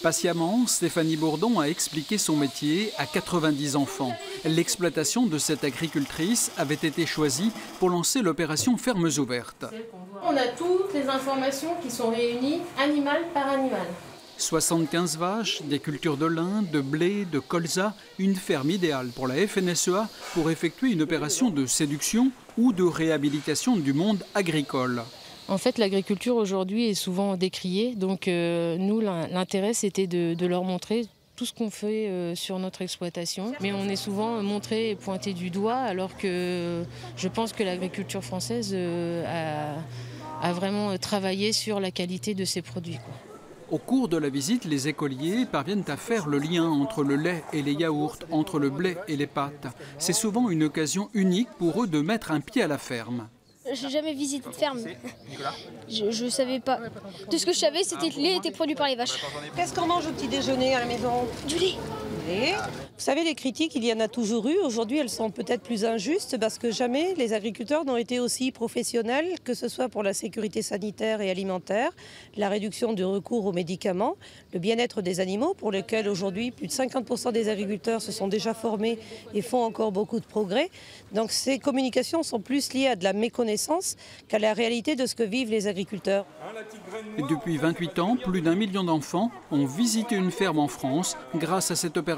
Patiemment, Stéphanie Bourdon a expliqué son métier à 90 enfants. L'exploitation de cette agricultrice avait été choisie pour lancer l'opération Fermes Ouvertes. On a toutes les informations qui sont réunies animal par animal. 75 vaches, des cultures de lin, de blé, de colza, une ferme idéale pour la FNSEA pour effectuer une opération de séduction ou de réhabilitation du monde agricole. En fait, l'agriculture aujourd'hui est souvent décriée, donc nous, l'intérêt, c'était de leur montrer tout ce qu'on fait sur notre exploitation. Mais on est souvent montré et pointé du doigt, alors que je pense que l'agriculture française a vraiment travaillé sur la qualité de ses produits, quoi. Au cours de la visite, les écoliers parviennent à faire le lien entre le lait et les yaourts, entre le blé et les pâtes. C'est souvent une occasion unique pour eux de mettre un pied à la ferme. J'ai jamais visité de ferme. Je savais pas. Tout ce que je savais, c'était que le lait était produit par les vaches. Qu'est-ce qu'on mange au petit déjeuner à la maison? Du lait. Vous savez, les critiques, il y en a toujours eu. Aujourd'hui, elles sont peut-être plus injustes parce que jamais les agriculteurs n'ont été aussi professionnels, que ce soit pour la sécurité sanitaire et alimentaire, la réduction du recours aux médicaments, le bien-être des animaux, pour lesquels aujourd'hui plus de 50% des agriculteurs se sont déjà formés et font encore beaucoup de progrès. Donc ces communications sont plus liées à de la méconnaissance qu'à la réalité de ce que vivent les agriculteurs. Et depuis 28 ans, plus d'1 million d'enfants ont visité une ferme en France grâce à cette opération.